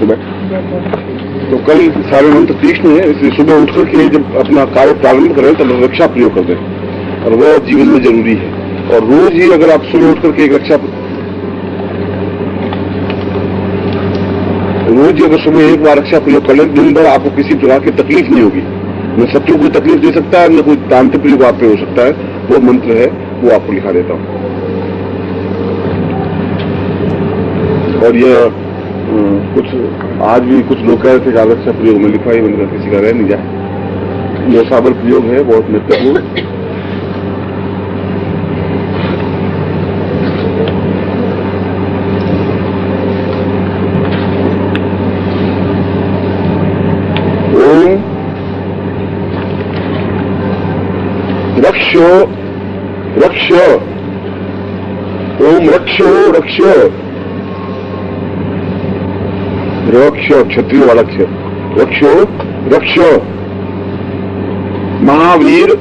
तो कल सारे मंत्र तीक्ष्ण है, इसलिए सुबह उठ करके जब अपना कार्य प्रारंभ करें तब रक्षा प्रयोग कर दें, और वह जीवन में जरूरी है। और रोज ही अगर आप सुबह उठ करके एक रक्षा, रोज ही अगर सुबह एक बार रक्षा प्रयोग कर लें, दिन भर आपको किसी प्रकार की तकलीफ नहीं होगी। न शत्रु को तकलीफ दे सकता है, न कोई तांत्रिक प्रयोग आप पे हो सकता है। वो मंत्र है, वो आपको लिखा देता हूं। और यह कुछ आज भी कुछ लोग कह रहे थे कि रक्षा प्रयोग में लिखा ही मंत्र किसी का रह नहीं जाए। यह साबर प्रयोग है, बहुत महत्वपूर्ण। रक्षो रक्षो, ओम रक्षो रक्षो, रक्षो क्षत्रिय वाला क्षर, रक्षो रक्षो। महावीर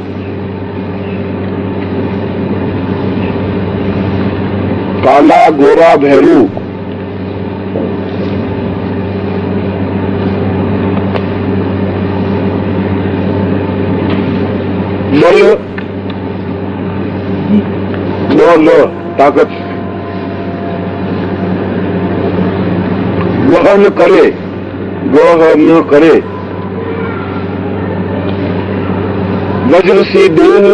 काला गोरा भैरू, बल लो ताकत, वह न करे, वह न करे। वज्र सी देह,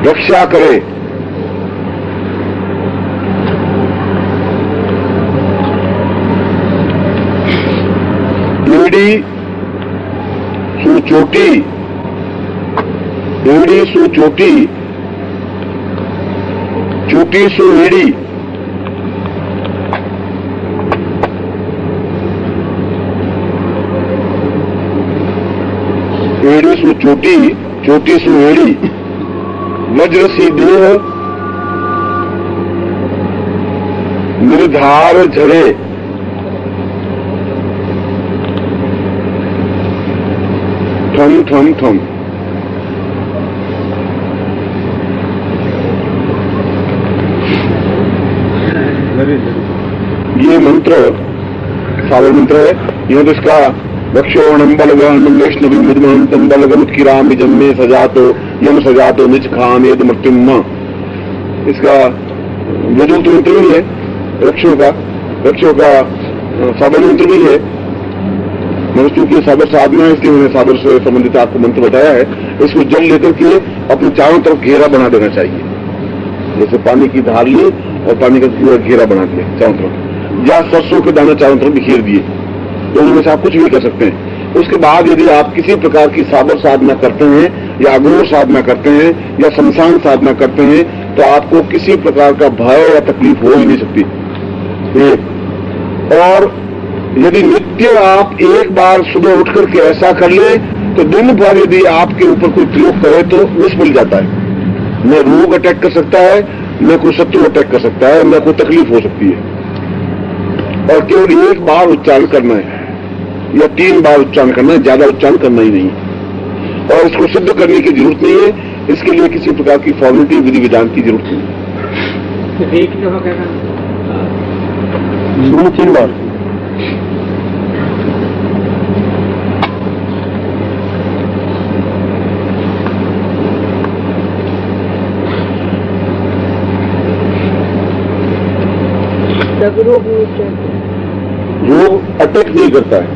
रक्षा करे। एड़ी सुचोटी, एड़ी सुचोटी, चोटी सु एड़ी। एड़ी सु चोटी, चोटी सु एड़ी। वज्र सी देह, निर्धार झरे। ठम ठम ठम। ये मंत्र सावर मंत्र है। यह तो इसका वक्षोणम बलगम वैष्णवी मुदमहंतम बलगम उत्किराम जन्मे सजातो यम सजातो निज खाम यद मृत्युम। इसका यजुत मंत्र भी है, वृक्षों का साबर मंत्र भी है। मैंने चूंकि साबर साधना है इसलिए मैंने साबर से संबंधित आपको मंत्र बताया है। इसको जल लेकर के अपने चारों तरफ घेरा बना देना चाहिए। जैसे पानी की धार ली और पानी का पूरा घेरा बना दिया चारों तरफ, या सरसों के दाने चारों तरफ बिखेर दिए, तो उनमें से आप कुछ भी कर सकते हैं। उसके बाद यदि आप किसी प्रकार की साबर साधना करते हैं, या अघोर साधना करते हैं, या शमशान साधना करते हैं, तो आपको किसी प्रकार का भय या तकलीफ हो ही नहीं सकती। और यदि नित्य आप एक बार सुबह उठ करके ऐसा कर ले, तो दिन भर यदि आपके ऊपर कोई प्रयोग करे तो विष मिल जाता है। न रोग अटैक कर सकता है, न कोई शत्रु अटैक कर सकता है, न कोई तकलीफ हो सकती है। और केवल एक बार उच्चारण करना है या 3 बार उच्चारण करना है, ज्यादा उच्चारण करना ही नहीं है। और इसको सिद्ध करने की जरूरत नहीं है, इसके लिए किसी प्रकार की फॉर्मेलिटी विधि विधान की जरूरत नहीं है। एक दफा कहना 3 बार। रोग अटैक नहीं करता है।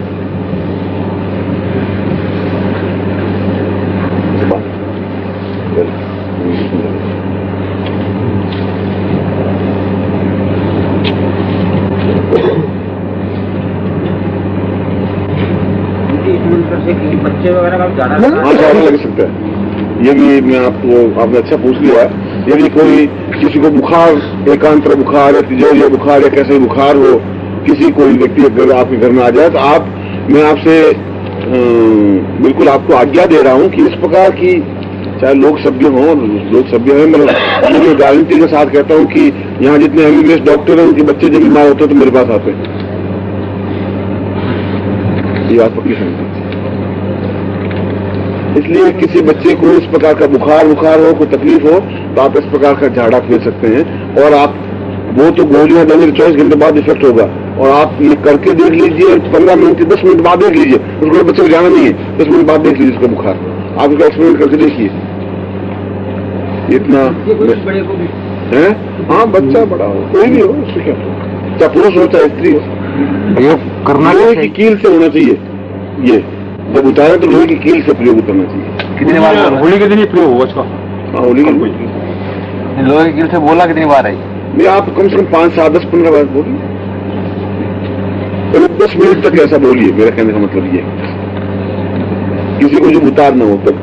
बच्चे वगैरह का ज्यादा लग सकता है। ये भी मैं आपने अच्छा पूछ लिया। यदि कोई किसी को बुखार, एकांतर बुखार या तिजोरिया बुखार या कैसे बुखार हो, किसी कोई व्यक्ति अगर आपके घर में आ जाए, तो मैं आपसे बिल्कुल आपको आज्ञा दे रहा हूं कि इस प्रकार की, चाहे लोग सभ्य हों, लोग सभ्य हैं, मैं गारंटी के साथ कहता हूं कि यहाँ जितने MBBS डॉक्टर हैं उनके बच्चे जब बीमार होते हैं तो मेरे पास आते हैं। ये बात पक्की समझ। इसलिए किसी बच्चे को इस प्रकार का बुखार हो, कोई तकलीफ हो, तो आप इस प्रकार का झाड़ा फेर सकते हैं। और आप वो तो गोलियां देंगे 24 घंटे बाद इफेक्ट होगा, और आप ये करके देख लीजिए 15 मिनट 10 मिनट बाद देख लीजिए, उसको बच्चे को जाना नहीं है, 10 मिनट बाद देख लीजिए उसका बुखार, आप इसका एक्सपेरिमेंट करके देखिए। इतना बड़े को भी है, हाँ बच्चा बड़ा हो कोई भी हो, उससे क्या, चाहे पुरुष हो चाहे स्त्री हो, ये करना लोहे की कील से होना चाहिए। ये जब उतारे तो लोहे की कील से प्रयोग करना चाहिए। कितनी बार होली के दिन ही प्रयोग होगा इसका? हाँ होली की लोहे की कील से बोला कितनी बार है? नहीं, आप कम से कम 5, 7, 10, 15 बार बोलिए, 10 मिनट तक ऐसा बोलिए। मेरा कहने का मतलब ये किसी को जो उतार ना हो तक